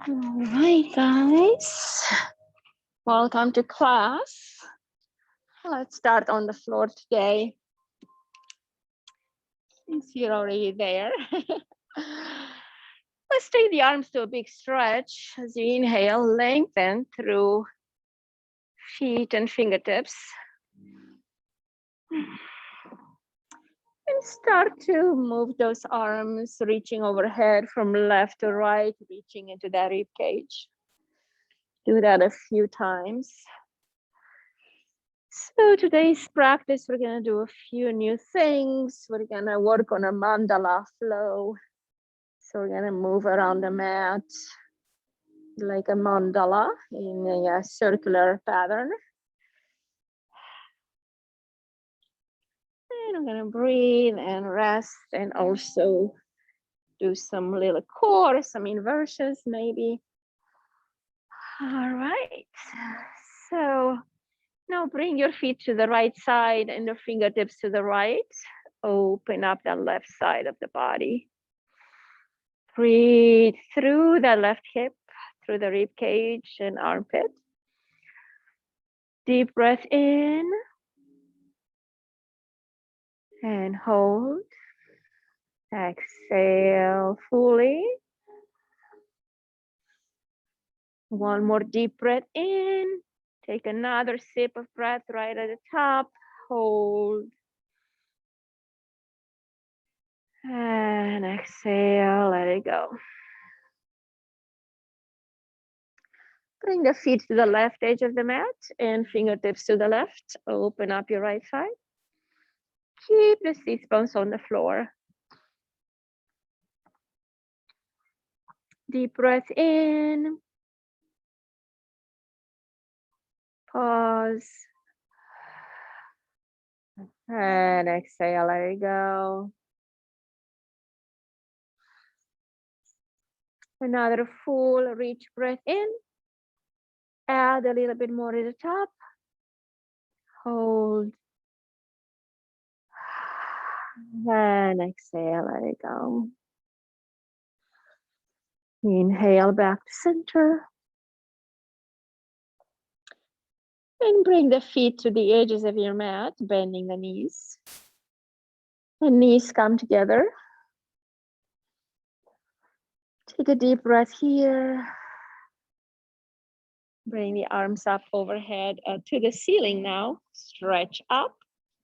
All right, guys. Welcome to class. Let's start on the floor today. Since you're already there. Let's take the arms to a big stretch. As you inhale, lengthen through feet and fingertips. And start to move those arms, reaching overhead from left to right, reaching into that rib cage. Do that a few times. So today's practice, we're gonna do a few new things. We're gonna work on a mandala flow. So we're gonna move around the mat like a mandala in a circular pattern. And I'm gonna breathe and rest and also do some little core, some inversions maybe. All right, so now bring your feet to the right side and your fingertips to the right. Open up the left side of the body. Breathe through the left hip, through the rib cage and armpit. Deep breath in and hold. Exhale fully. One more deep breath in. Take another sip of breath right at the top. Hold. And exhale, let it go. Bring the feet to the left edge of the mat and fingertips to the left. Open up your right side. Keep the sit bones on the floor. Deep breath in. Pause. And exhale, let it go. Another full rich breath in. Add a little bit more at the top. Hold. And exhale, let it go. Inhale back to center. And bring the feet to the edges of your mat, bending the knees. The knees come together. Take a deep breath here. Bring the arms up overhead to the ceiling now. Stretch up,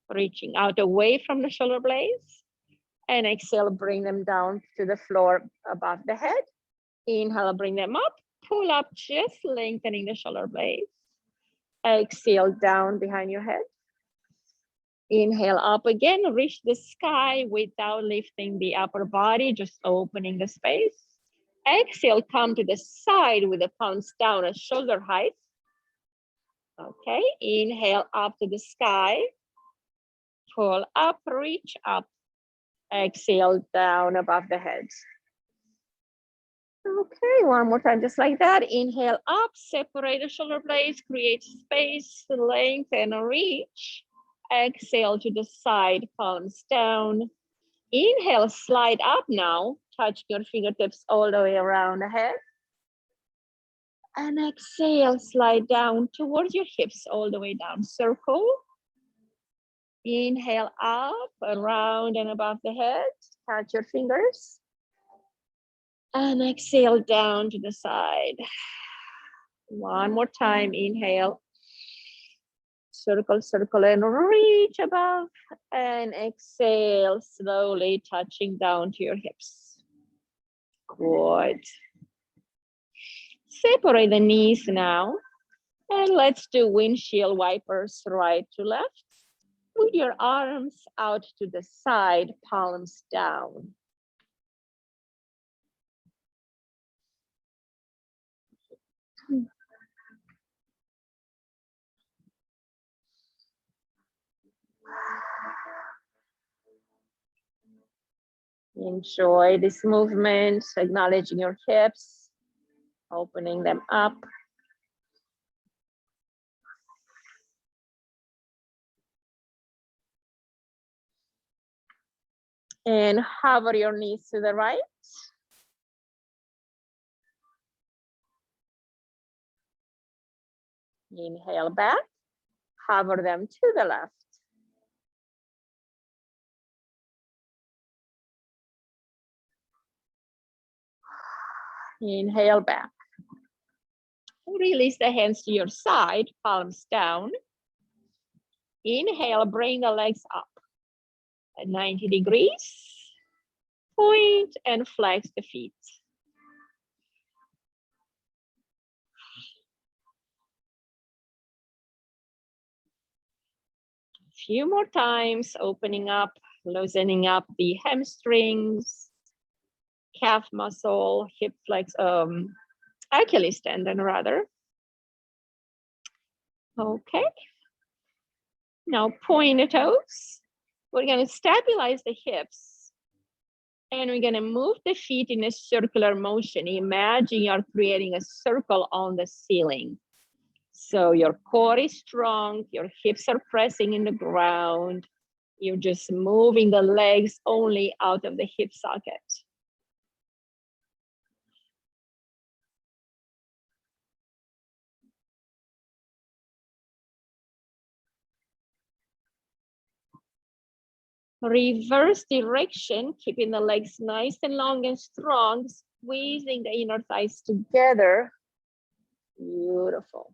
reaching out away from the shoulder blades. And exhale, bring them down to the floor above the head. Inhale, bring them up. Pull up, just lengthening the shoulder blades. Exhale, down behind your head. Inhale, up again. Reach the sky without lifting the upper body, just opening the space. Exhale, come to the side with the palms down at shoulder height. Okay, inhale up to the sky. Pull up, reach up. Exhale, down above the head. Okay, one more time, just like that. Inhale up, separate the shoulder blades, create space, length, and reach. Exhale to the side, palms down. Inhale, slide up now. Touch your fingertips all the way around the head. And exhale, slide down towards your hips, all the way down. Circle. Inhale up, around and above the head. Touch your fingers. And exhale down to the side. One more time, inhale. Circle, circle, and reach above. And exhale, slowly touching down to your hips. Good. Separate the knees now. And let's do windshield wipers right to left. Put your arms out to the side, palms down. Enjoy this movement, acknowledging your hips, opening them up. And hover your knees to the right. Inhale back, hover them to the left. Inhale back. Release the hands to your side, palms down. Inhale, bring the legs up at 90 degrees. Point and flex the feet. A few more times, opening up, loosening up the hamstrings, calf muscle, hip flex, Achilles tendon rather. Okay. Now point the toes. We're going to stabilize the hips. And we're going to move the feet in a circular motion. Imagine you're creating a circle on the ceiling. So your core is strong, your hips are pressing in the ground. You're just moving the legs only out of the hip socket. Reverse direction, keeping the legs nice and long and strong, squeezing the inner thighs together. Beautiful.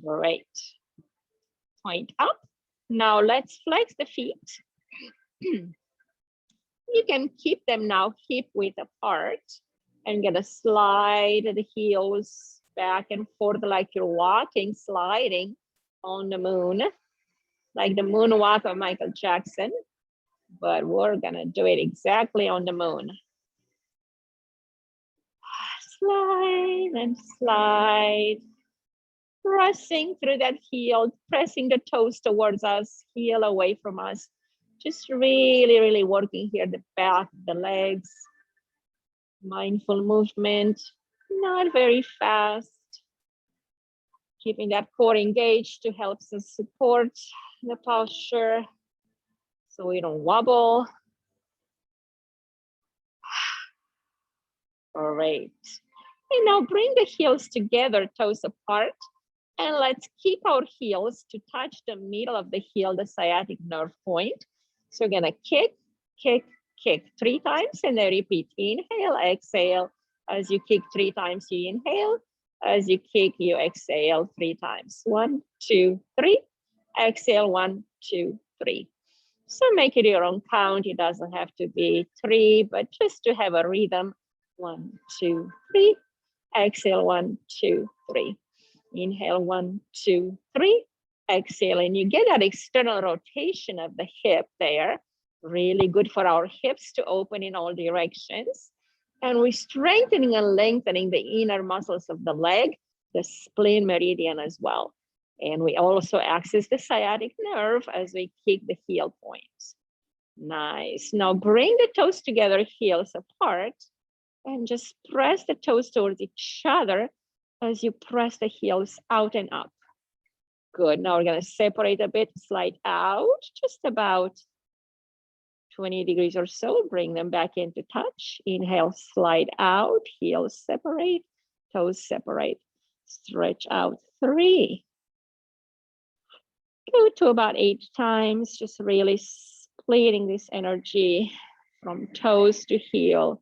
Great. Point up. Now let's flex the feet. You can keep them now hip width apart and gonna slide the heels back and forth like you're walking, sliding on the moon, like the moonwalk of Michael Jackson, but we're gonna do it exactly on the moon. Slide and slide, pressing through that heel, pressing the toes towards us, heel away from us. Just really, really working here, the back, the legs, mindful movement, not very fast. Keeping that core engaged to help us support the posture so we don't wobble. Great. And now bring the heels together, toes apart. And let's keep our heels to touch the middle of the heel, the sciatic nerve point. So we're gonna kick, kick, kick 3 times and then repeat. Inhale, exhale. As you kick 3 times, you inhale. As you kick, you exhale 3 times. 1, 2, 3. Exhale, 1, 2, 3. So make it your own count. It doesn't have to be 3, but just to have a rhythm. 1, 2, 3. Exhale, 1, 2, 3. Inhale, 1, 2, 3. Exhale, and you get that external rotation of the hip there. Really good for our hips to open in all directions. And we're strengthening and lengthening the inner muscles of the leg the spleen meridian as well. And we also access the sciatic nerve as we kick the heel points. Nice. Now bring the toes together, heels apart, and just press the toes towards each other as you press the heels out and up. Good. Now we're going to separate a bit, slide out just about 20 degrees or so. Bring them back into touch. Inhale, slide out, heels separate, toes separate. Stretch out 3. Go to about 8 times, just really splitting this energy from toes to heel,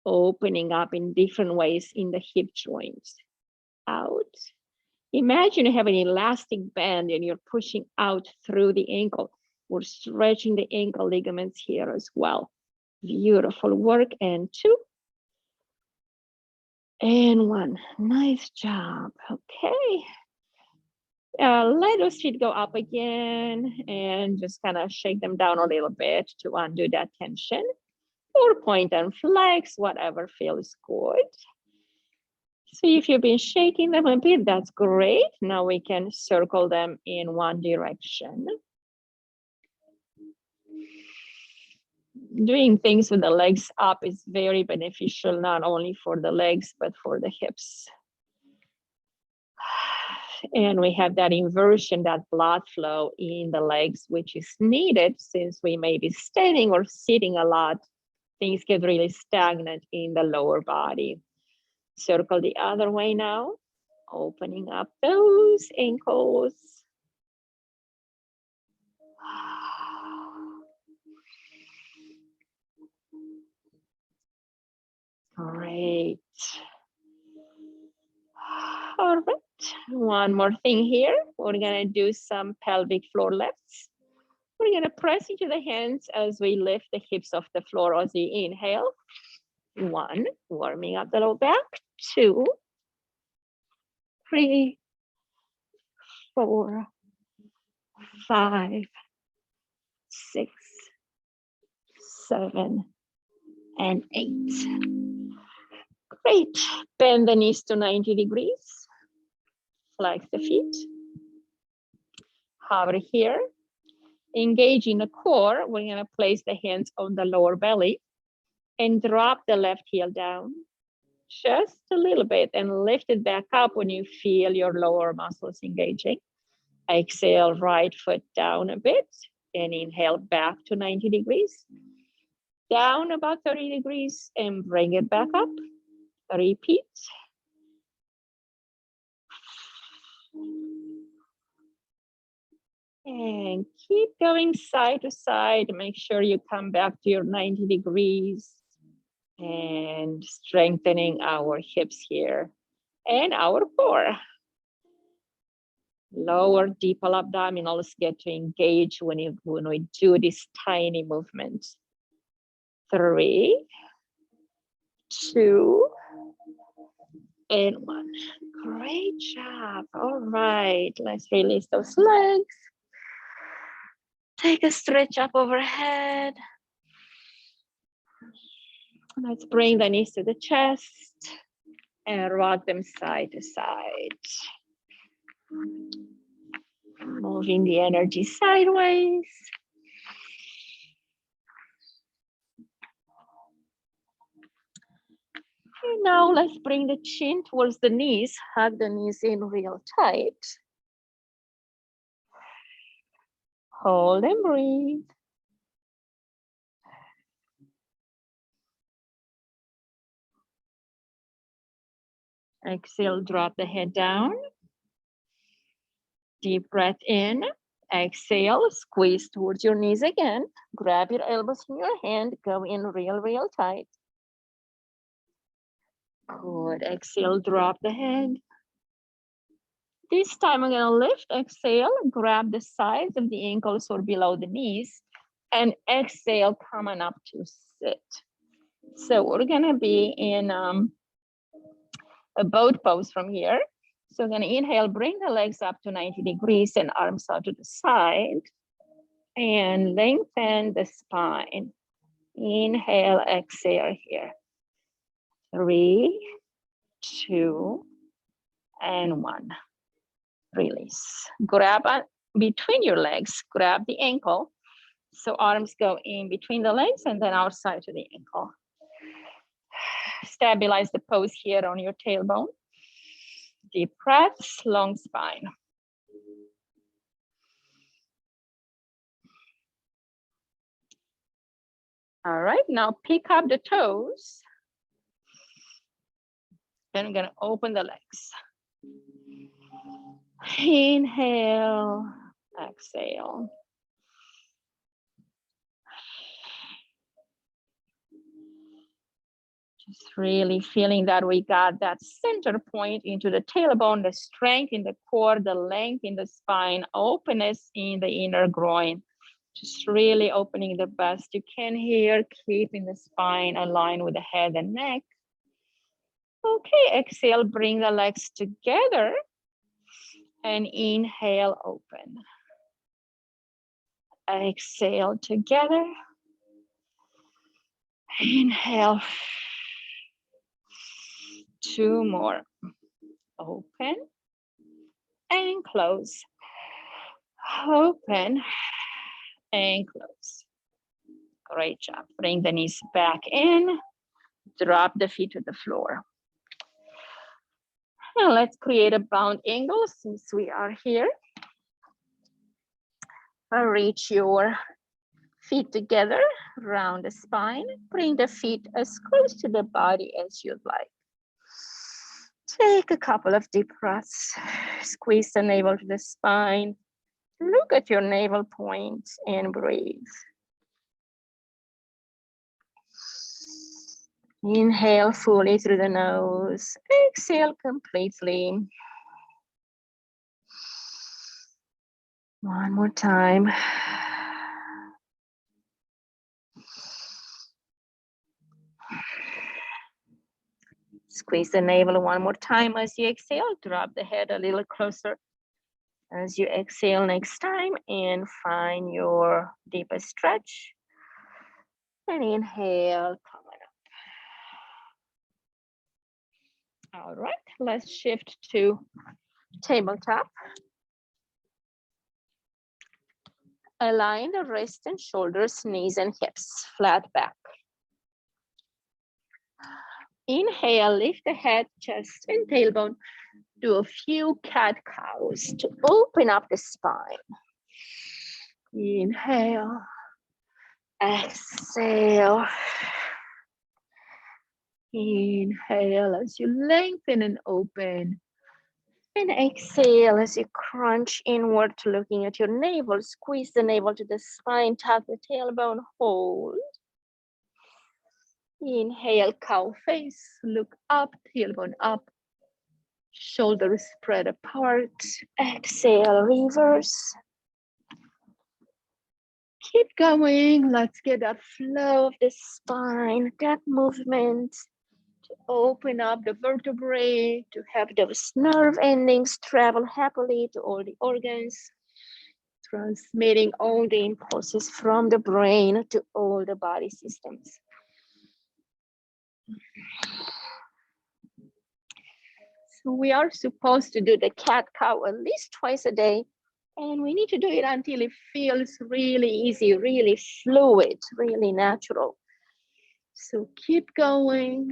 opening up in different ways in the hip joints. Out. Imagine you have an elastic band and you're pushing out through the ankle. We're stretching the ankle ligaments here as well. Beautiful work. And 2. And 1. Nice job. Okay. Let those feet go up again and just kind of shake them down a little bit to undo that tension, or point and flex, whatever feels good. So if you've been shaking them a bit, that's great. Now we can circle them in one direction. Doing things with the legs up is very beneficial, not only for the legs, but for the hips. And we have that inversion, that blood flow in the legs, which is needed since we may be standing or sitting a lot. Things get really stagnant in the lower body. Circle the other way now, opening up those ankles. Great. All right, one more thing here. We're gonna do some pelvic floor lifts. We're gonna press into the hands as we lift the hips off the floor as we inhale. 1, warming up the low back. 2, 3, 4, 5, 6, 7, and 8. Great. Bend the knees to 90 degrees. Flex the feet. Hover here. Engage in the core. We're going to place the hands on the lower belly and drop the left heel down just a little bit and lift it back up when you feel your lower muscles engaging. Exhale, right foot down a bit and inhale back to 90 degrees. Down about 30 degrees and bring it back up. Repeat. And keep going side to side. Make sure you come back to your 90 degrees and strengthening our hips here and our core. Lower deep abdominals get to engage when we do this tiny movement. 3, 2, and 1. Great job. All right, let's release those legs. Take a stretch up overhead. Let's bring the knees to the chest and rock them side to side. Moving the energy sideways. And now let's bring the chin towards the knees. Hug the knees in real tight. Hold and breathe. Exhale, drop the head down. Deep breath in. Exhale, squeeze towards your knees again. Grab your elbows in your hand. Go in real tight. Good. Exhale, drop the head. This time I'm gonna lift, exhale, grab the sides of the ankles or below the knees, and exhale, coming up to sit. So we're gonna be in a boat pose from here. So we're gonna inhale, bring the legs up to 90 degrees and arms out to the side, and lengthen the spine. Inhale, exhale here. 3, 2, and 1. Release. Grab between your legs, grab the ankle. So arms go in between the legs and then outside to the ankle. Stabilize the pose here on your tailbone. Deep breaths, long spine. All right, now pick up the toes. Then I'm gonna open the legs. Inhale, exhale. Just really feeling that we got that center point into the tailbone, the strength in the core, the length in the spine, openness in the inner groin. Just really opening the best you can here, keeping the spine aligned with the head and neck. Okay, exhale, bring the legs together and inhale, open. Exhale together. Inhale. 2 more. Open and close. Open and close. Great job. Bring the knees back in. Drop the feet to the floor. Now let's create a bound angle since we are here. Reach your feet together around the spine. Bring the feet as close to the body as you'd like. Take a couple of deep breaths. Squeeze the navel to the spine. Look at your navel point and breathe. Inhale fully through the nose. Exhale completely. One more time. Squeeze the navel one more time as you exhale. Drop the head a little closer as you exhale next time and find your deepest stretch. And inhale, come on up. All right, let's shift to tabletop. Align the wrists and shoulders, knees and hips, flat back. Inhale, lift the head, chest, and tailbone. Do a few cat-cows to open up the spine. Inhale, exhale. Inhale as you lengthen and open. And exhale as you crunch inward, looking at your navel. Squeeze the navel to the spine, tuck the tailbone, hold. Inhale, cow face, look up, tailbone up. Shoulders spread apart. Exhale, reverse. Keep going. Let's get that flow of the spine, that movement to open up the vertebrae, to have those nerve endings travel happily to all the organs, transmitting all the impulses from the brain to all the body systems. So we are supposed to do the cat-cow at least twice a day. And we need to do it until it feels really easy, really fluid, really natural. So keep going.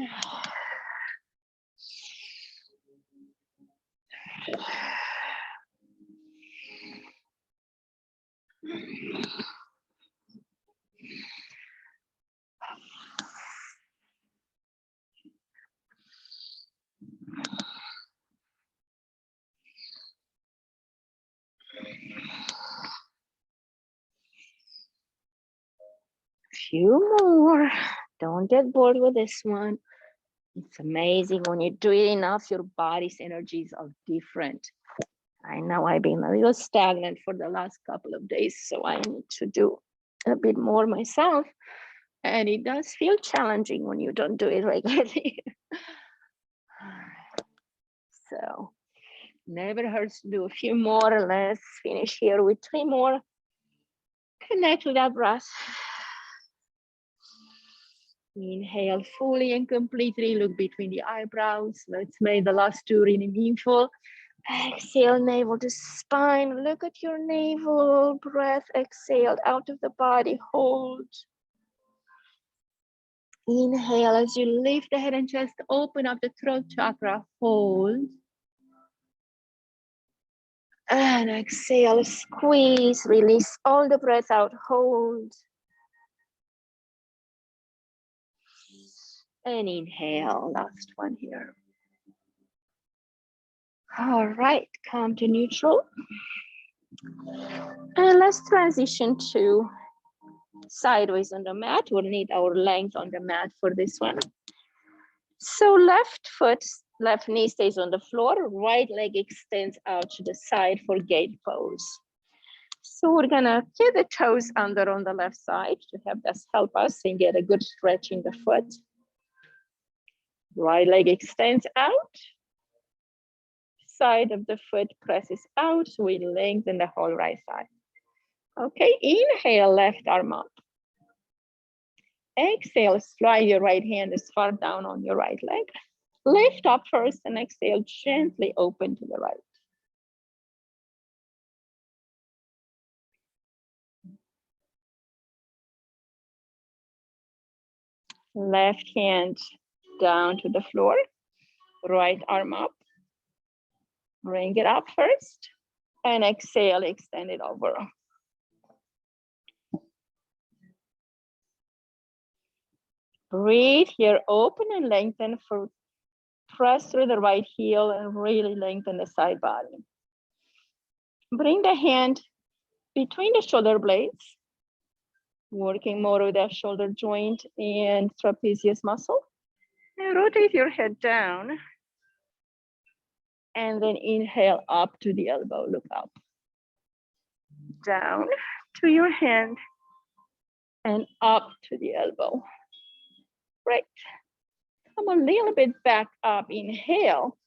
Few more. Don't get bored with this one. It's amazing when you do it enough, your body's energies are different. I know I've been a little stagnant for the last couple of days, so I need to do a bit more myself. And it does feel challenging when you don't do it regularly. So never hurts to do a few more. Let's finish here with 3 more. Connect with that breath. Inhale fully and completely. Look between the eyebrows. Let's make the last two really meaningful. Exhale, navel to spine. Look at your navel. Breath exhaled out of the body. Hold. Inhale as you lift the head and chest. Open up the throat chakra. Hold. And exhale, squeeze. Release all the breath out. Hold. And inhale, last one here. All right, come to neutral. And let's transition to sideways on the mat. We'll need our length on the mat for this one. So left foot, left knee stays on the floor, right leg extends out to the side for gate pose. So we're gonna get the toes under on the left side to have this help us and get a good stretch in the foot. Right leg extends out. Side of the foot presses out, so we lengthen the whole right side. Okay, inhale, left arm up. Exhale, slide your right hand as far down on your right leg. Lift up first and exhale, gently open to the right. Left hand down to the floor, right arm up. Bring it up first and exhale, extend it over. Breathe here, open and lengthen. For press through the right heel and really lengthen the side body. Bring the hand between the shoulder blades, working more with that shoulder joint and trapezius muscle. And rotate your head down. And then inhale up to the elbow, look up. Down to your hand and up to the elbow. Right. Come a little bit back up, inhale.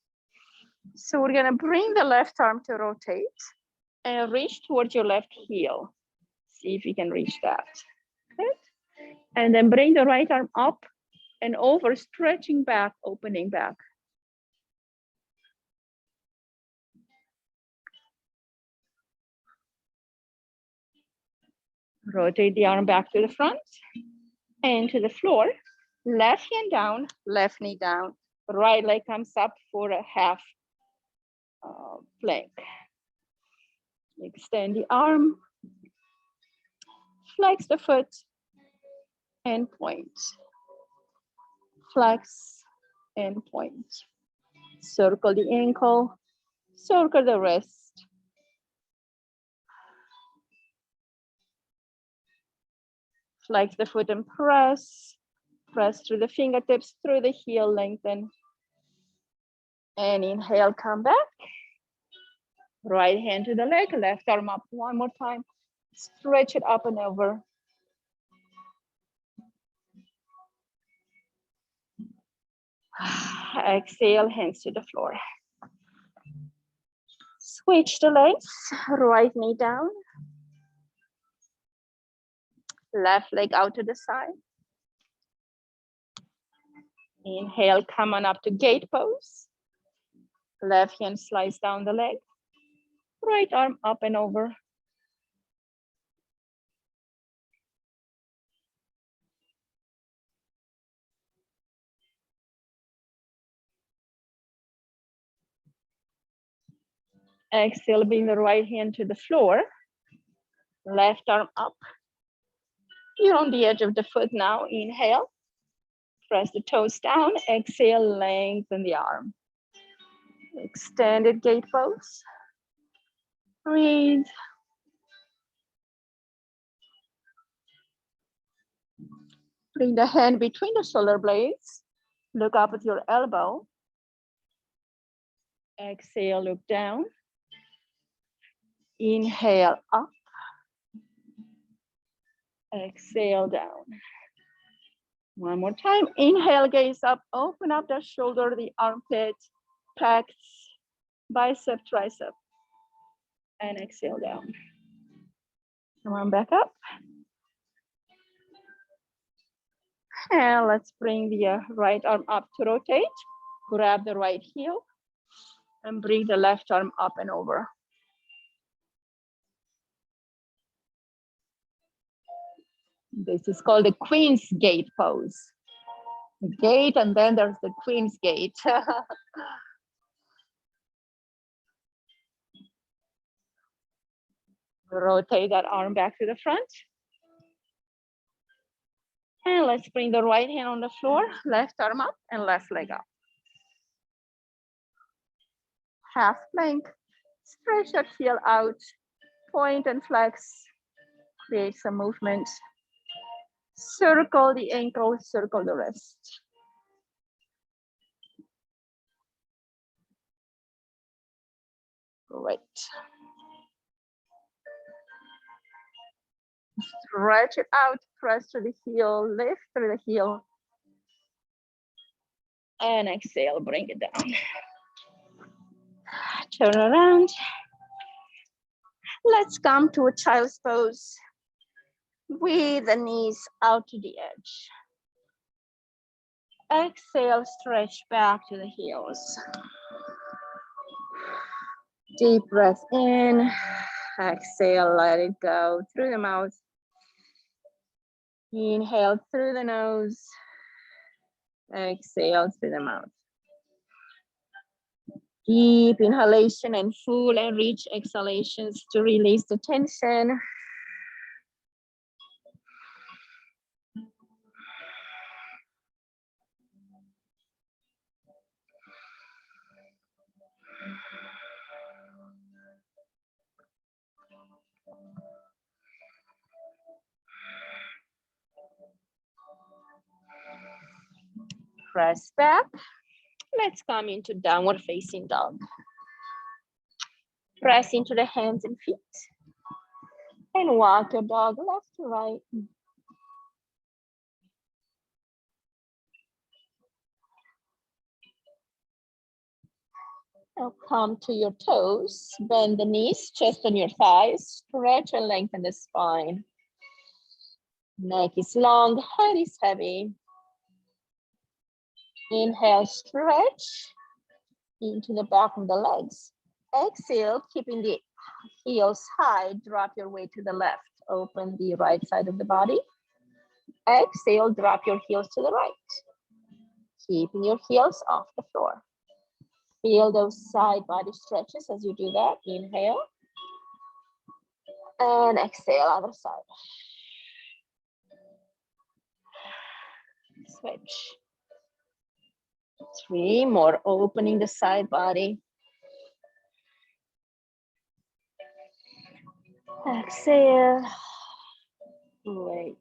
So we're gonna bring the left arm to rotate and reach towards your left heel. See if you can reach that. Good. And then bring the right arm up and over, stretching back, opening back. Rotate the arm back to the front and to the floor. Left hand down, left knee down. Right leg comes up for a half plank. Extend the arm, flex the foot, and point. Flex and point. Circle the ankle, circle the wrist. Flex the foot and press. Press through the fingertips, through the heel, lengthen. And inhale, come back. Right hand to the leg, left arm up one more time. Stretch it up and over. Exhale, hands to the floor. Switch the legs, right knee down. Left leg out to the side. Inhale, come on up to gate pose. Left hand slides down the leg. Right arm up and over. Exhale, bring the right hand to the floor. Left arm up. You're on the edge of the foot now. Inhale. Press the toes down. Exhale, lengthen the arm. Extended gate pose. Breathe. Bring the hand between the shoulder blades. Look up at your elbow. Exhale, look down. Inhale, up. Exhale, down. One more time. Inhale, gaze up. Open up the shoulder, the armpit, pecs, bicep, tricep. And exhale, down. Come on back up. And let's bring the right arm up to rotate. Grab the right heel and bring the left arm up and over. This is called the Queen's Gate pose. The gate, and then there's the Queen's Gate. Rotate that arm back to the front. And let's bring the right hand on the floor, left arm up and left leg up. Half plank, stretch that heel out, point and flex, create some movement. Circle the ankle, circle the wrist. Great. Stretch it out, press to the heel, lift through the heel. And exhale, bring it down. Turn around. Let's come to a child's pose with the knees out to the edge. Exhale, stretch back to the heels. Deep breath in. Exhale, let it go through the mouth. Inhale through the nose. Exhale through the mouth. Deep inhalation and full and rich exhalations to release the tension. Press back. Let's come into downward facing dog. Press into the hands and feet. And walk your dog left to right. Now come to your toes. Bend the knees, chest on your thighs. Stretch and lengthen the spine. Neck is long, head is heavy. Inhale, stretch into the back of the legs. Exhale, keeping the heels high, drop your weight to the left. Open the right side of the body. Exhale, drop your heels to the right. Keeping your heels off the floor. Feel those side body stretches as you do that. Inhale. And exhale, other side. Switch. 3 more, opening the side body. Exhale. Great.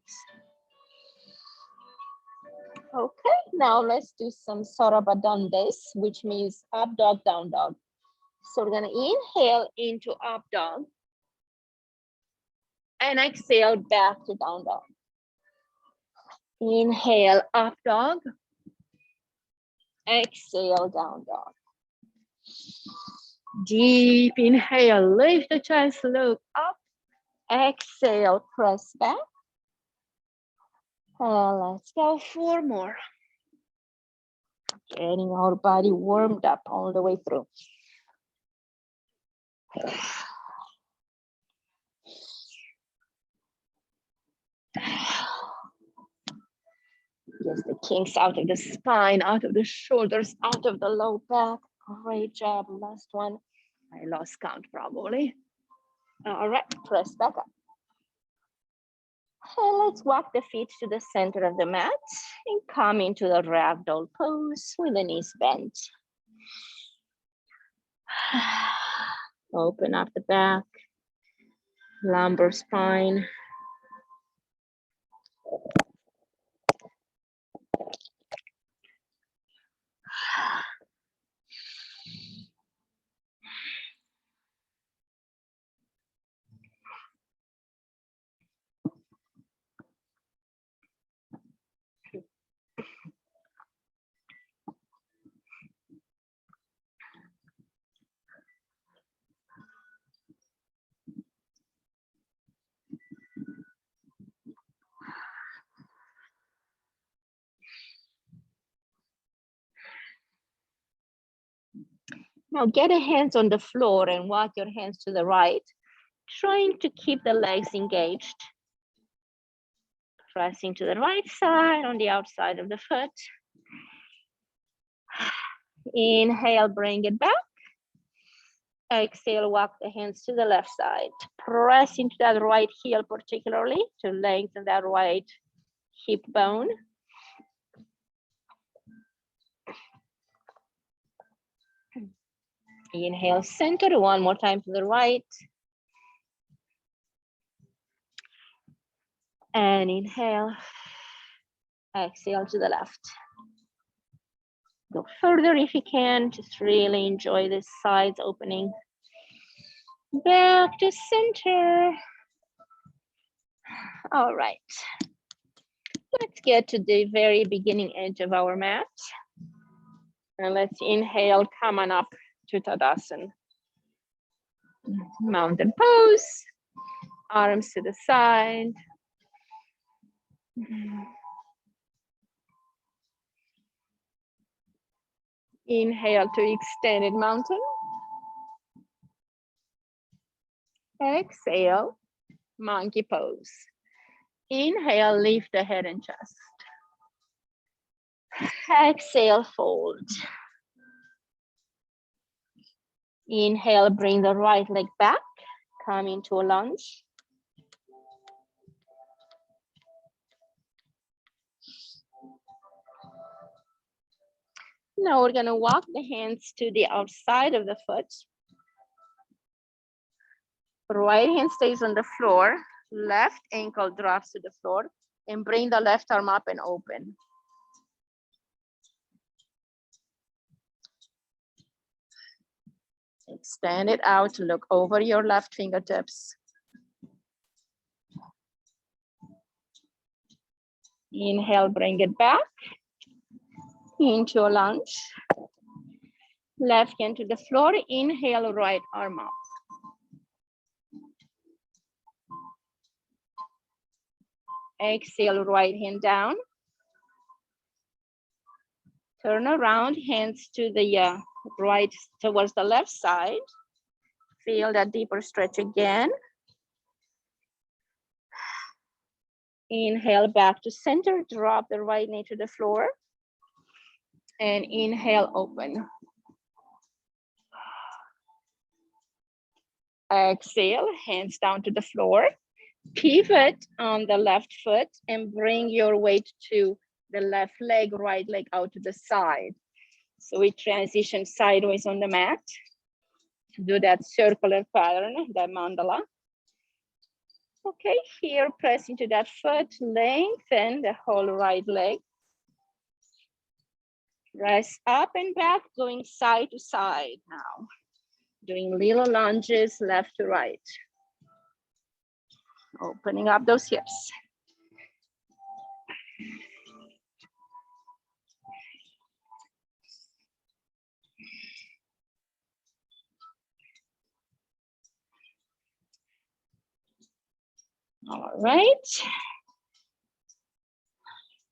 Okay, now let's do some Sarabandhandas, which means up dog, down dog. So we're gonna inhale into up dog and exhale back to down dog. Inhale, up dog. Exhale, down dog. Deep inhale, lift the chest, look up. Exhale, press back. Let's go 4 more. Getting our body warmed up all the way through. Yes, the kinks out of the spine, out of the shoulders, out of the low back. Great job. Last one. I lost count probably. All right, press back up. And let's walk the feet to the center of the mat and come into the ragdoll pose with the knees bent. Open up the back, lumbar spine. Now get your hands on the floor and walk your hands to the right, trying to keep the legs engaged. Pressing to the right side on the outside of the foot. Inhale, bring it back. Exhale, walk the hands to the left side. Press into that right heel particularly to lengthen that right hip bone. Inhale, center, one more time to the right. And inhale, exhale to the left. Go further if you can, just really enjoy this sides opening. Back to center. All right. Let's get to the very beginning edge of our mat. And let's inhale, come on up to Tadasana. Mountain pose, arms to the side. Inhale to extended mountain. Exhale, monkey pose. Inhale, lift the head and chest. Exhale, fold. Inhale, bring the right leg back. Come into a lunge. Now we're gonna walk the hands to the outside of the foot. Right hand stays on the floor. Left ankle drops to the floor. And bring the left arm up and open. Extend it out, look over your left fingertips. Inhale, bring it back into a lunge. Left hand to the floor, inhale, right arm up. Exhale, right hand down. Turn around, hands to the right towards the left side. Feel that deeper stretch again. Inhale back to center, drop the right knee to the floor. And inhale, open. Exhale, hands down to the floor. Pivot on the left foot and bring your weight to the left leg, right leg out to the side. So we transition sideways on the mat to do that circular pattern, that mandala. Okay, here press into that foot, lengthen the whole right leg. Press up and back, going side to side now. Doing little lunges left to right. Opening up those hips. All right.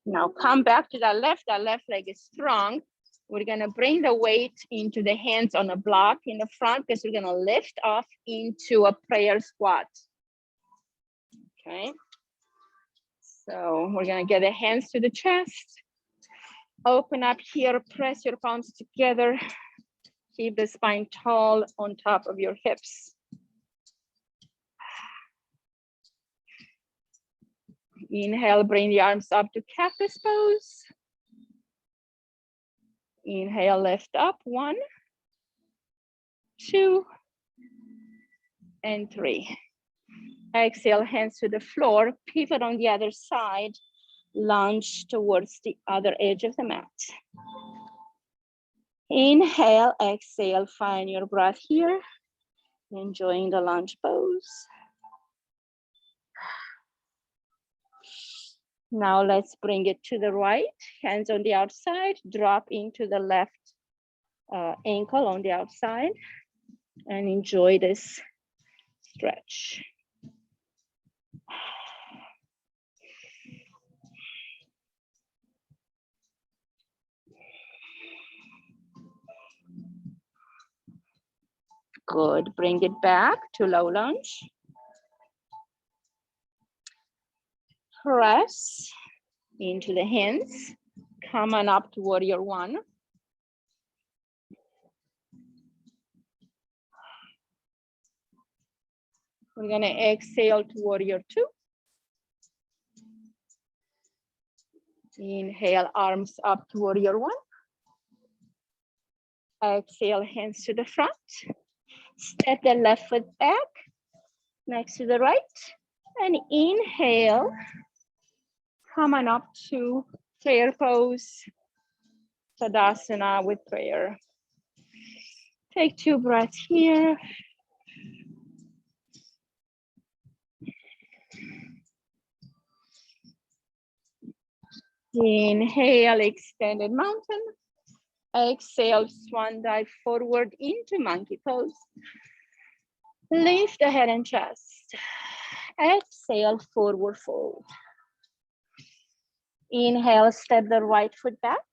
Now come back to that left leg is strong. We're gonna bring the weight into the hands on a block in the front because we're gonna lift off into a prayer squat. Okay. So we're gonna get the hands to the chest. Open up here, press your palms together. Keep the spine tall on top of your hips. Inhale, bring the arms up to cactus pose. Inhale, lift up, 1, 2, and 3. Exhale, hands to the floor, pivot on the other side, lunge towards the other edge of the mat. Inhale, exhale, find your breath here. Enjoying the lunge pose. Now let's bring it to the right, hands on the outside, drop into the left ankle on the outside, and enjoy this stretch. Good. Bring it back to low lunge. Press into the hands. Come on up to warrior one. We're gonna exhale to warrior two. Inhale, arms up to warrior one. Exhale, hands to the front. Step the left foot back next to the right. And inhale, come on up to prayer pose, Tadasana with prayer. Take 2 breaths here. Inhale, extended mountain. Exhale, swan dive forward into monkey pose. Lift the head and chest. Exhale, forward fold. Inhale, step the right foot back.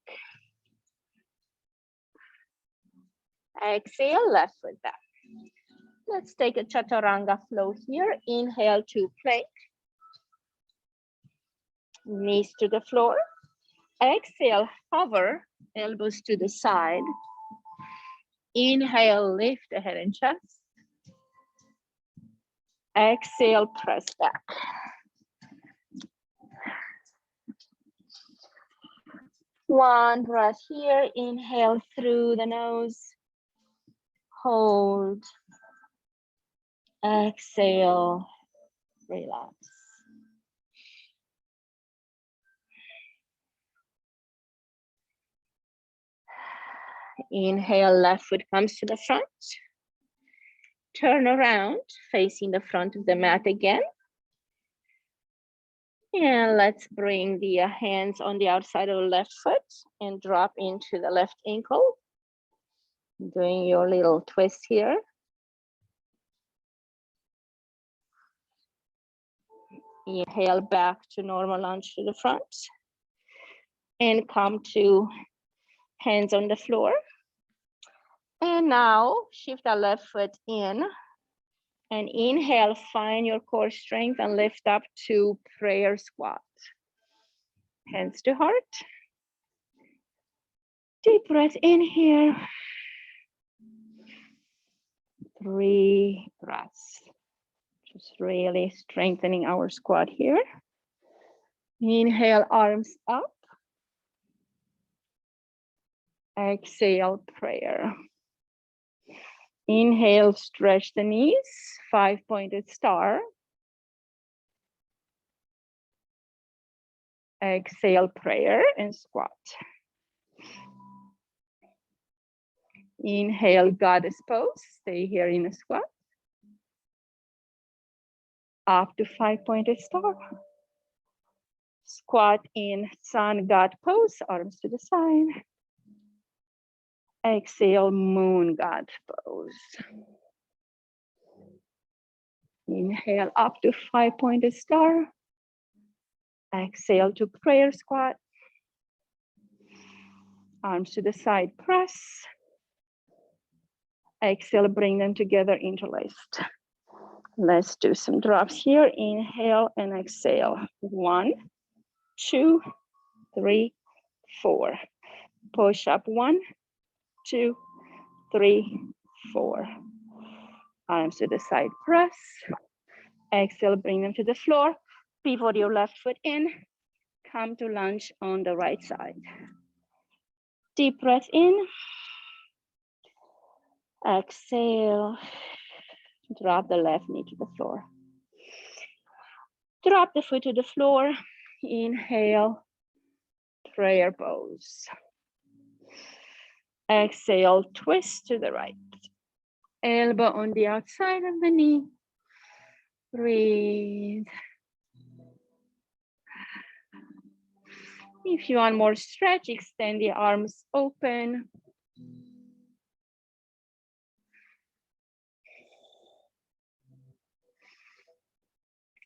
Exhale, left foot back. Let's take a chaturanga flow here. Inhale to plank. Knees to the floor. Exhale, hover, elbows to the side. Inhale, lift the head and chest. Exhale, press back. One breath here. Inhale through the nose. Hold. Exhale, relax. Inhale, left foot comes to the front. Turn around, facing the front of the mat again. And let's bring the hands on the outside of the left foot and drop into the left ankle. Doing your little twist here. Inhale back to normal lunge to the front. And come to hands on the floor. And now shift the left foot in. And inhale, find your core strength and lift up to prayer squat. Hands to heart. Deep breath in here. 3 breaths. Just really strengthening our squat here. Inhale, arms up. Exhale, prayer. Inhale, stretch the knees, 5-pointed star. Exhale, prayer and squat. Inhale, goddess pose, stay here in a squat. Up to 5-pointed star. Squat in sun god pose, arms to the side. Exhale, moon god pose. Inhale up to 5-pointed star. Exhale to prayer squat. Arms to the side, press. Exhale, bring them together, interlaced. Let's do some drops here. Inhale and exhale. 1, 2, 3, 4. Push up 1, 2, 3, 4. Arms to the side, press. Exhale, bring them to the floor. Pivot your left foot in. Come to lunge on the right side. Deep breath in. Exhale. Drop the left knee to the floor. Drop the foot to the floor. Inhale, prayer pose. Exhale, twist to the right. Elbow on the outside of the knee. Breathe. If you want more stretch, extend the arms open.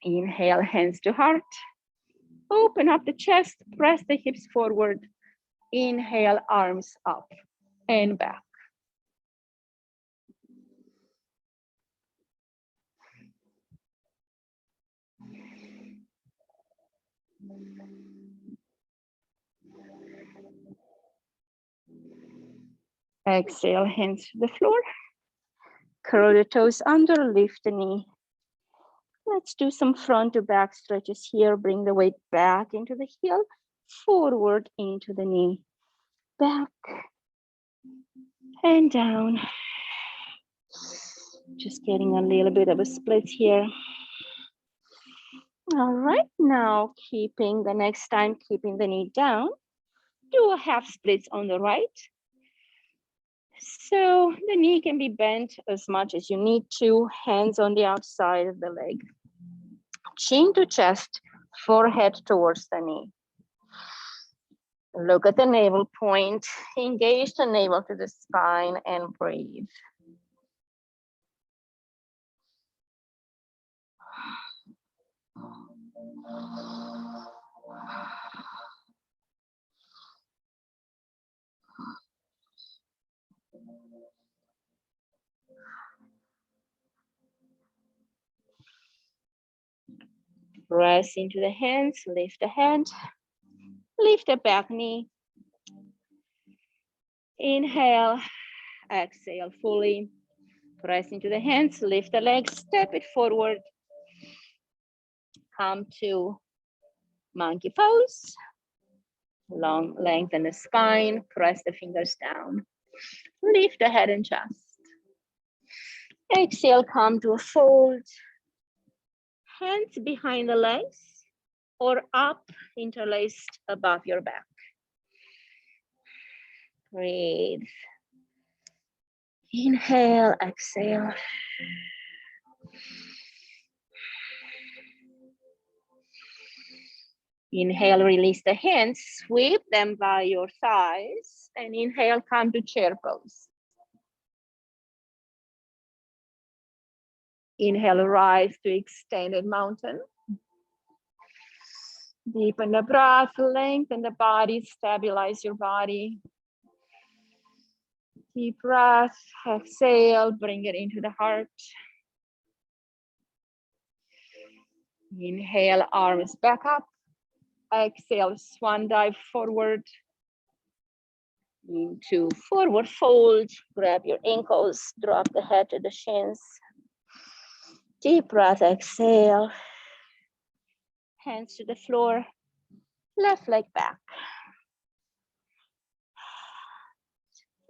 Inhale, hands to heart. Open up the chest, press the hips forward. Inhale, arms up and back. Exhale, hands to the floor. Curl the toes under, lift the knee. Let's do some front to back stretches here. Bring the weight back into the heel, forward into the knee. Back and down. Just getting a little bit of a split here. All right, now keeping the knee down. Do a half splits on the right. So the knee can be bent as much as you need to, hands on the outside of the leg. Chin to chest, forehead towards the knee. Look at the navel point, engage the navel to the spine and breathe. Press into the hands, lift the hand, lift the back knee. Inhale, exhale fully. Press into the hands, lift the legs, step it forward. Come to monkey pose. Long lengthen the spine, press the fingers down. Lift the head and chest. Exhale, come to a fold. Hands behind the legs or up, interlaced above your back. Breathe. Inhale, exhale. Inhale, release the hands, sweep them by your thighs, and inhale, come to chair pose. Inhale, rise to extended mountain. Deepen the breath, lengthen the body, stabilize your body. Deep breath, exhale, bring it into the heart. Inhale, arms back up. Exhale, swan dive forward. Into forward fold, grab your ankles, drop the head to the shins. Deep breath, exhale. Hands to the floor, left leg back.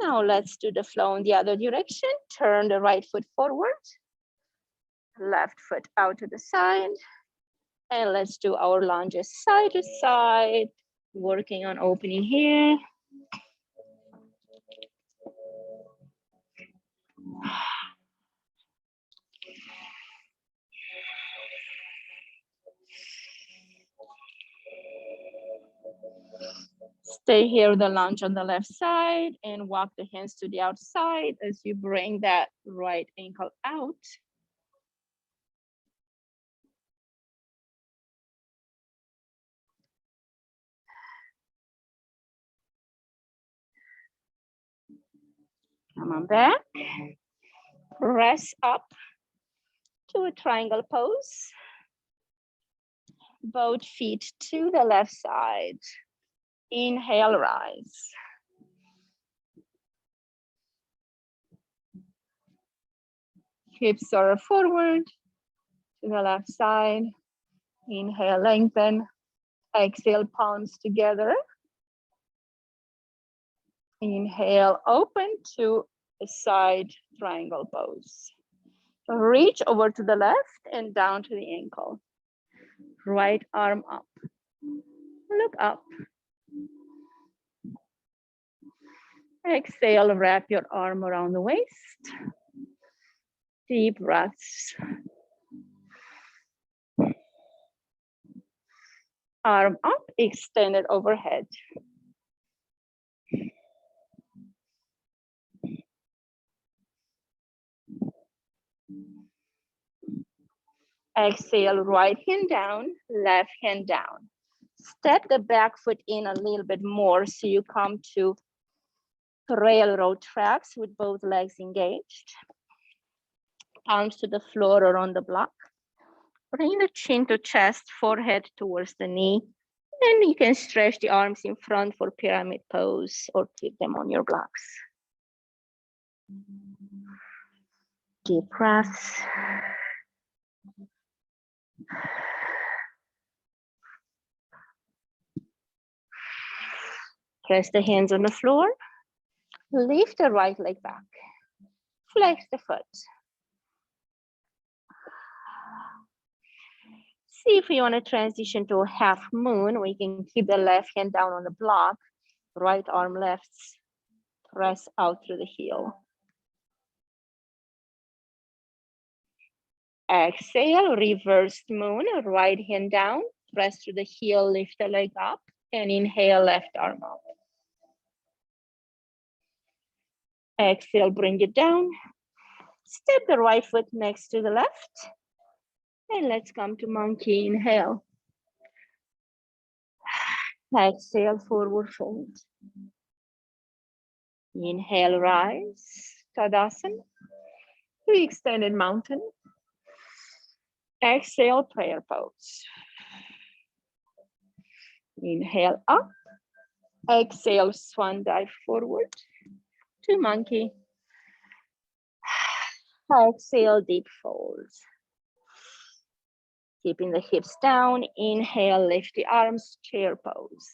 Now let's do the flow in the other direction. Turn the right foot forward, left foot out to the side. And let's do our lunges side to side, working on opening here. Stay here with the lunge on the left side and walk the hands to the outside as you bring that right ankle out. Come on back. Press up to a triangle pose. Both feet to the left side. Inhale, rise. Hips are forward to the left side. Inhale, lengthen. Exhale, palms together. Inhale, open to a side triangle pose. Reach over to the left and down to the ankle. Right arm up. Look up. Exhale, wrap your arm around the waist. Deep breaths. Arm up, extended overhead. Exhale, right hand down, left hand down. Step the back foot in a little bit more so you come to railroad tracks with both legs engaged. Palms to the floor or on the block. Bring the chin to chest, forehead towards the knee. And you can stretch the arms in front for pyramid pose or keep them on your blocks. Deep breaths. Press the hands on the floor. Lift the right leg back. Flex the foot. See if you want to transition to a half moon. We can keep the left hand down on the block. Right arm lifts. Press out through the heel. Exhale, reversed moon. Right hand down. Press through the heel, lift the leg up. And inhale, left arm up. Exhale, bring it down. Step the right foot next to the left. And let's come to monkey. Inhale. Exhale, forward fold. Inhale, rise. Tadasana. Extended mountain. Exhale, prayer pose. Inhale up. Exhale, swan dive forward to monkey. Exhale, deep folds. Keeping the hips down. Inhale, lift the arms, chair pose.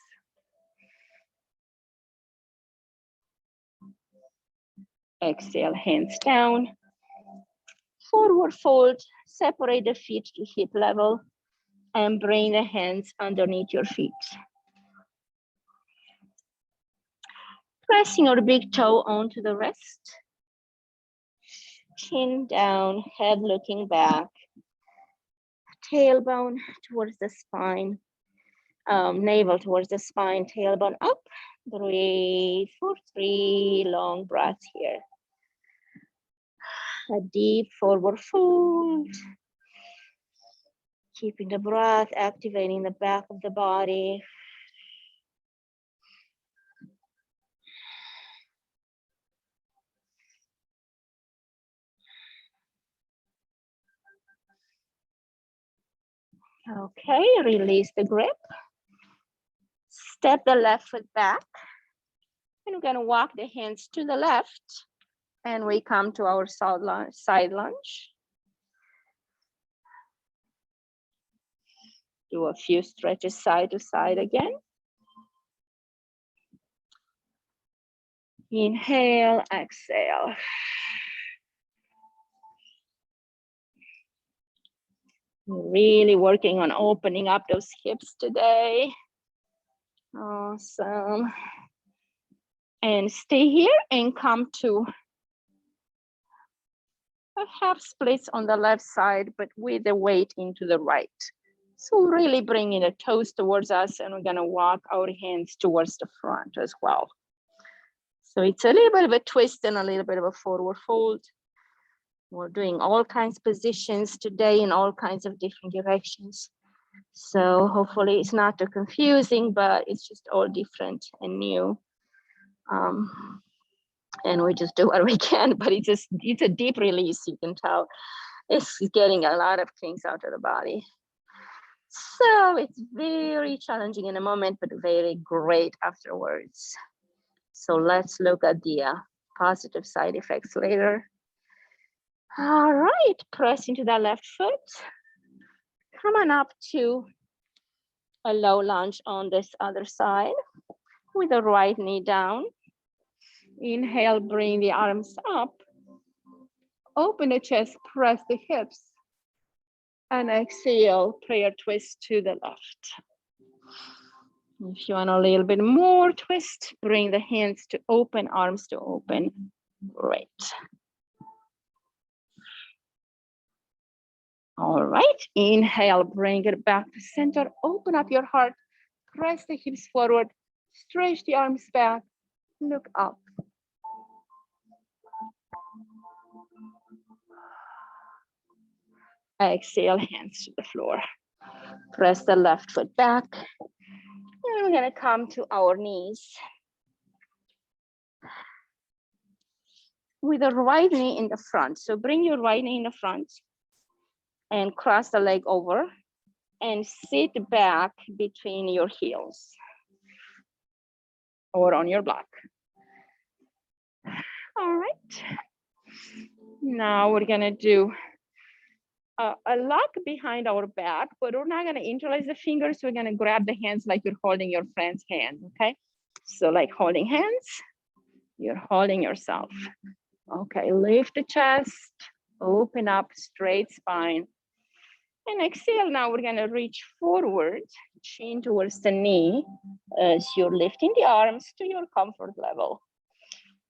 Exhale, hands down. Forward fold, separate the feet to hip level and bring the hands underneath your feet. Pressing your big toe onto the wrist. Chin down, head looking back. Tailbone towards the spine. Navel towards the spine, tailbone up. Breathe for 3 long breaths here. A deep forward fold. Keeping the breath, activating the back of the body. Okay, release the grip. Step the left foot back. And we're gonna walk the hands to the left. And we come to our side lunge. Do a few stretches side to side again. Inhale, exhale. Really working on opening up those hips today. Awesome. And stay here and come to a half splits on the left side, but with the weight into the right. So really bringing the toes towards us, and we're gonna walk our hands towards the front as well. So it's a little bit of a twist and a little bit of a forward fold. We're doing all kinds of positions today in all kinds of different directions. So hopefully it's not too confusing, but it's just all different and new. And we just do what we can, but it's a deep release, you can tell. It's getting a lot of things out of the body. So it's very challenging in a moment, but very great afterwards. So let's look at the positive side effects later. All right, press into that left foot. Come on up to a low lunge on this other side with the right knee down. Inhale, bring the arms up. Open the chest, press the hips. And exhale, prayer twist to the left. If you want a little bit more twist, bring the hands to open, arms to open. Great. All right, inhale, bring it back to center. Open up your heart, press the hips forward, stretch the arms back, look up. Exhale, hands to the floor. Press the left foot back. And we're gonna come to our knees. With the right knee in the front. So bring your right knee in the front and cross the leg over and sit back between your heels or on your block. All right. Now we're gonna do a lock behind our back, but we're not gonna interlace the fingers. We're gonna grab the hands like you're holding your friend's hand, okay? So like holding hands, you're holding yourself. Okay, lift the chest, open up, straight spine. And exhale, now we're gonna reach forward, chin towards the knee as you're lifting the arms to your comfort level.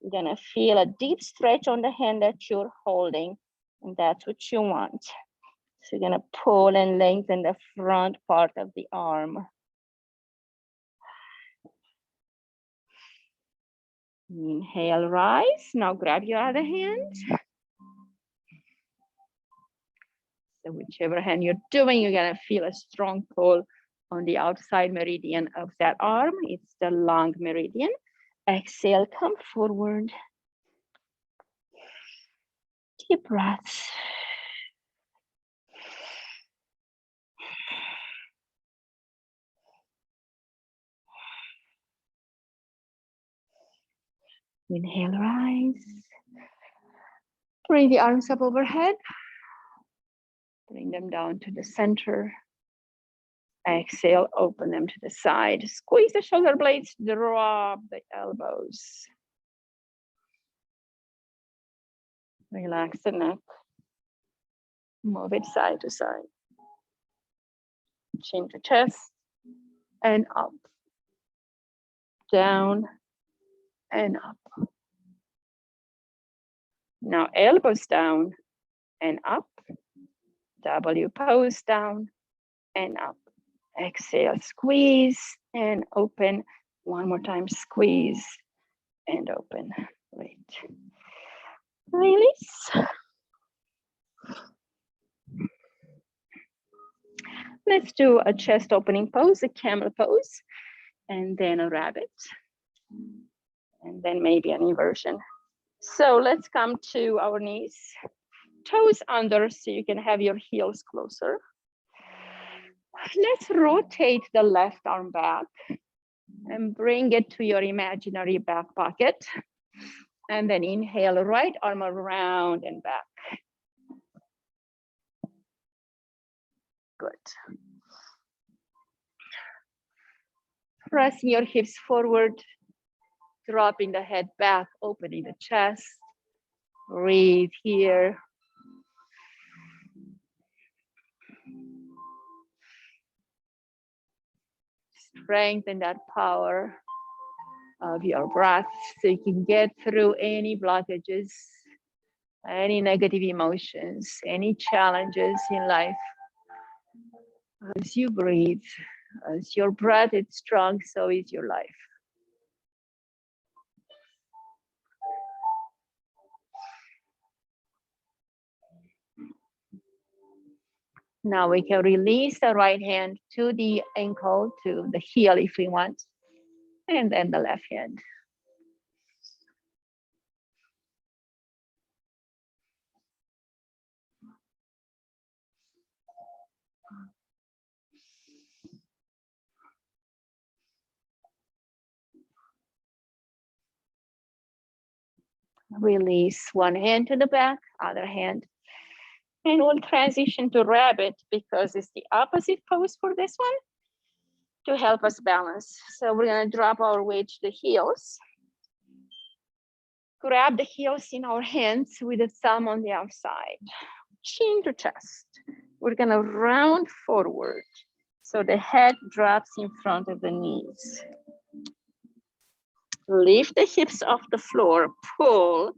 You're gonna feel a deep stretch on the hand that you're holding, and that's what you want. So you're gonna pull and lengthen the front part of the arm. Inhale, rise. Now grab your other hand. So whichever hand you're doing, you're gonna feel a strong pull on the outside meridian of that arm. It's the long meridian. Exhale, come forward. Deep breaths. Inhale, rise. Bring the arms up overhead. Bring them down to the center. Exhale, open them to the side. Squeeze the shoulder blades, drop the elbows. Relax the neck. Move it side to side. Chin to chest and up. Down and up. Now elbows down and up. W pose down and up. Exhale, squeeze and open. One more time, squeeze and open. Great. Release. Let's do a chest opening pose, a camel pose, and then a rabbit, and then maybe an inversion. So let's come to our knees, toes under so you can have your heels closer. Let's rotate the left arm back and bring it to your imaginary back pocket. And then inhale, right arm around and back. Good. Pressing your hips forward, dropping the head back, opening the chest. Breathe here. Strengthen that power of your breath so you can get through any blockages, any negative emotions, any challenges in life. As you breathe, as your breath is strong, so is your life. Now we can release the right hand to the ankle, to the heel if we want, and then the left hand. Release one hand to the back, other hand. And we'll transition to rabbit because it's the opposite pose for this one to help us balance. So we're gonna drop our weight to the heels. Grab the heels in our hands with the thumb on the outside. Chin to chest. We're gonna round forward so the head drops in front of the knees. Lift the hips off the floor, pull.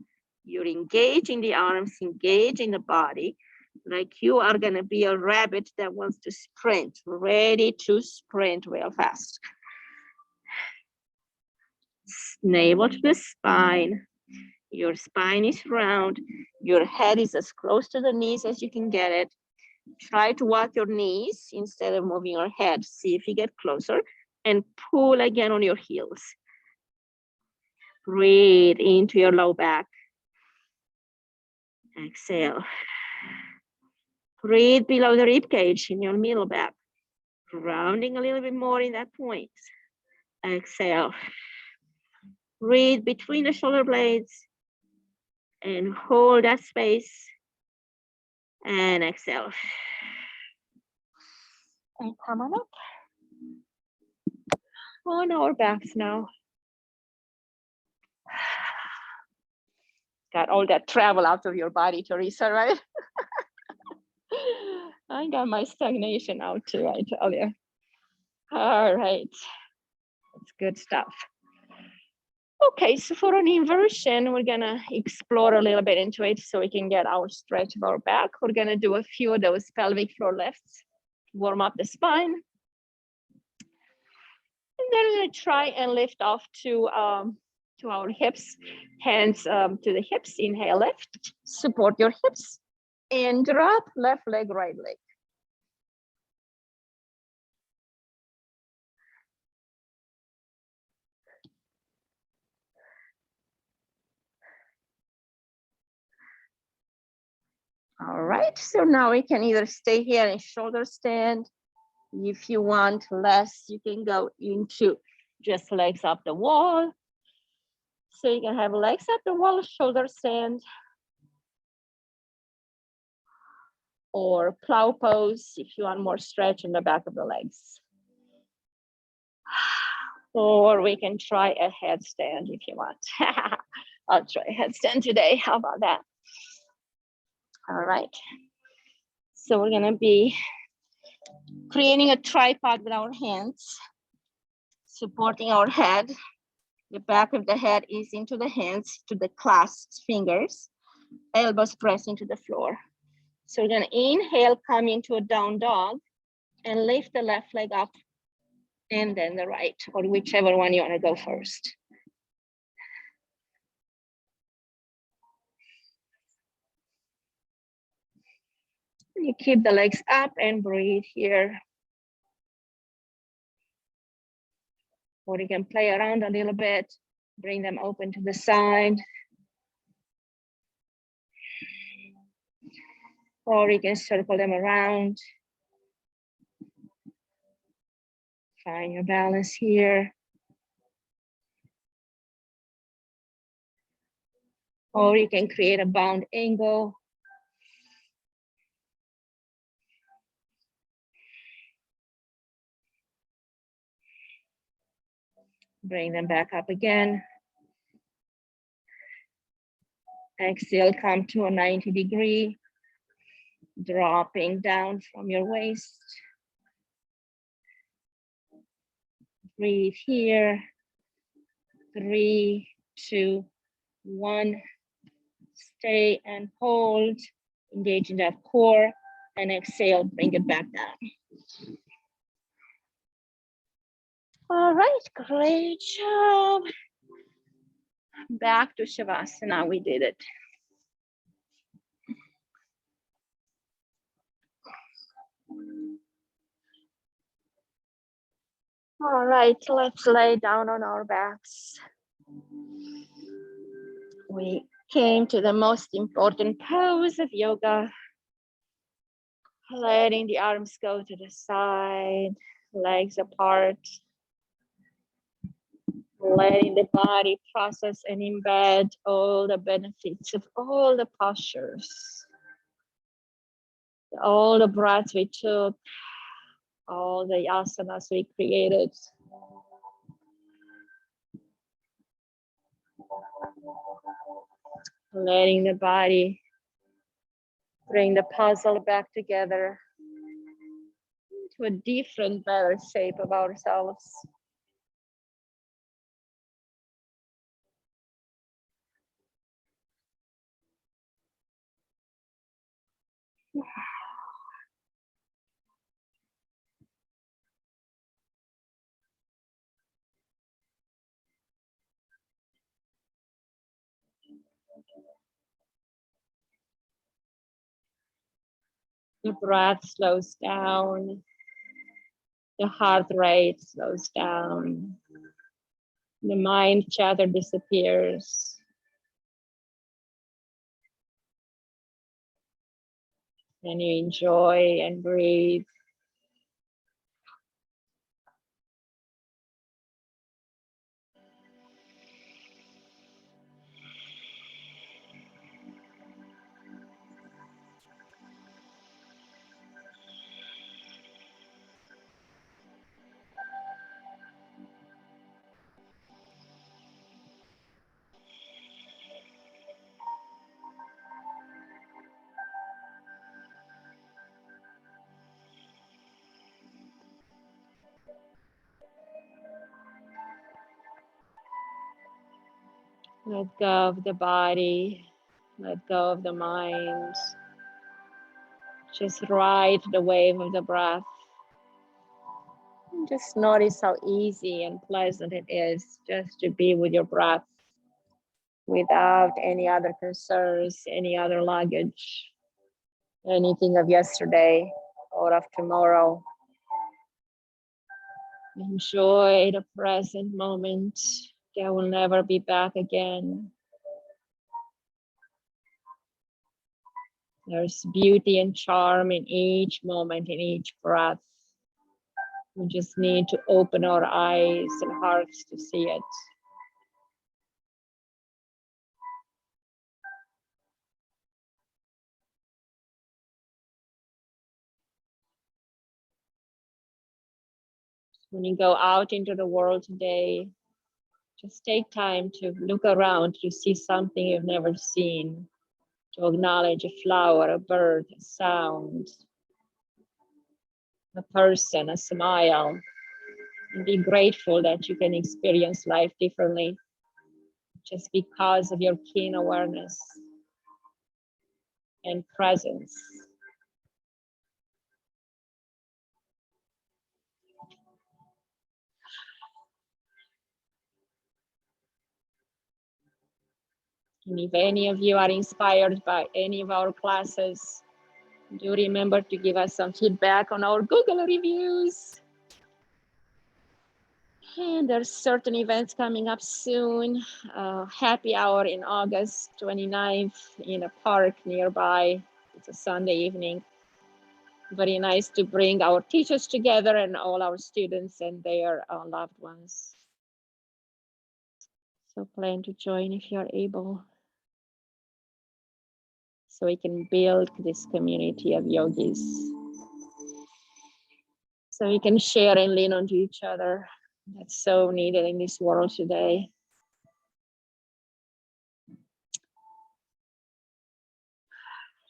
You're engaging the arms, engaging the body, like you are gonna be a rabbit that wants to sprint, ready to sprint real fast. Navel to the spine. Your spine is round. Your head is as close to the knees as you can get it. Try to walk your knees instead of moving your head. See if you get closer and pull again on your heels. Breathe into your low back. Exhale. Breathe below the rib cage in your middle back. Grounding a little bit more in that point. Exhale. Breathe between the shoulder blades and hold that space. And exhale. And come on up. On our backs now. Got all that travel out of your body, Teresa, right? I got my stagnation out too, I tell you. All right, that's good stuff. Okay, so for an inversion, we're gonna explore a little bit into it so we can get our stretch of our back. We're gonna do a few of those pelvic floor lifts, warm up the spine. And then we're gonna try and lift off to our hips, hands to the hips, inhale, lift, support your hips, and drop, left leg, right leg. All right, so now we can either stay here in shoulder stand. If you want less, you can go into just legs up the wall. So you can have legs up the wall, shoulder stand, or plow pose if you want more stretch in the back of the legs. Or we can try a headstand if you want. I'll try a headstand today. How about that? All right. So we're gonna be creating a tripod with our hands, supporting our head. The back of the head is into the hands, to the clasped fingers, elbows pressing to the floor. So we're gonna inhale, come into a down dog, and lift the left leg up, and then the right, or whichever one you wanna go first. You keep the legs up and breathe here. Or you can play around a little bit, bring them open to the side. Or you can circle them around. Find your balance here. Or you can create a bound angle. Bring them back up again. Exhale, come to a 90 degree, dropping down from your waist. Breathe here. 3, 2, 1. Stay and hold. Engage in that core, and exhale, bring it back down. All right, great job. Back to Shavasana, we did it. All right, let's lay down on our backs. We came to the most important pose of yoga. Letting the arms go to the side, legs apart. Letting the body process and embed all the benefits of all the postures. All the breaths we took, all the asanas we created. Letting the body bring the puzzle back together to a different, better shape of ourselves. The breath slows down. The heart rate slows down. The mind chatter disappears. And you enjoy and breathe. Let go of the body. Let go of the mind. Just ride the wave of the breath. And just notice how easy and pleasant it is just to be with your breath without any other concerns, any other luggage, anything of yesterday or of tomorrow. Enjoy the present moment that will never be back again. There's beauty and charm in each moment, in each breath. We just need to open our eyes and hearts to see it. When you go out into the world today, just take time to look around to see something you've never seen, to acknowledge a flower, a bird, a sound, a person, a smile, and be grateful that you can experience life differently just because of your keen awareness and presence. And if any of you are inspired by any of our classes, do remember to give us some feedback on our Google reviews. And there's certain events coming up soon. Happy hour in August 29th in a park nearby. It's a Sunday evening. Very nice to bring our teachers together and all our students and their loved ones. So plan to join if you're able, so we can build this community of yogis. So we can share and lean onto each other. That's so needed in this world today.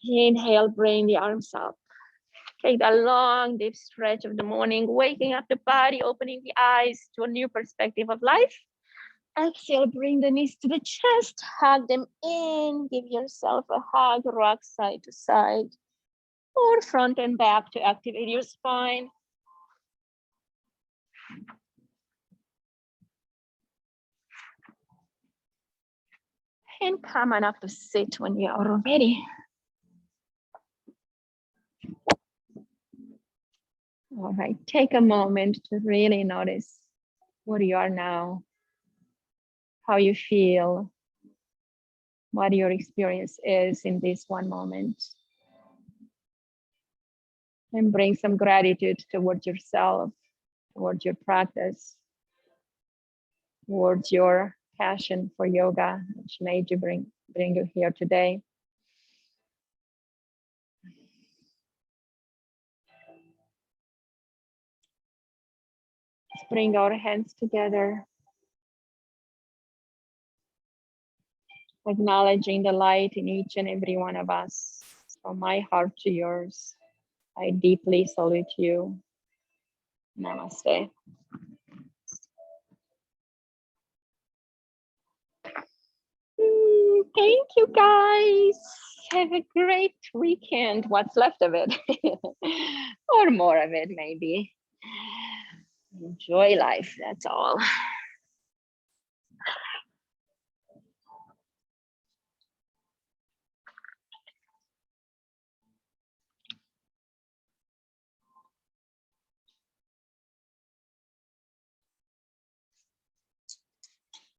Inhale, bring the arms up. Take that long, deep stretch of the morning, waking up the body, opening the eyes to a new perspective of life. Exhale, bring the knees to the chest, hug them in, give yourself a hug, rock side to side, or front and back to activate your spine. And come on up to sit when you are ready. All right, take a moment to really notice where you are now, how you feel, what your experience is in this one moment. And bring some gratitude towards yourself, towards your practice, towards your passion for yoga, which made you bring you here today. Let's bring our hands together, acknowledging the light in each and every one of us. From my heart to yours, I deeply salute you. Namaste. Thank you, guys. Have a great weekend. What's left of it, or more of it, maybe. Enjoy life, that's all.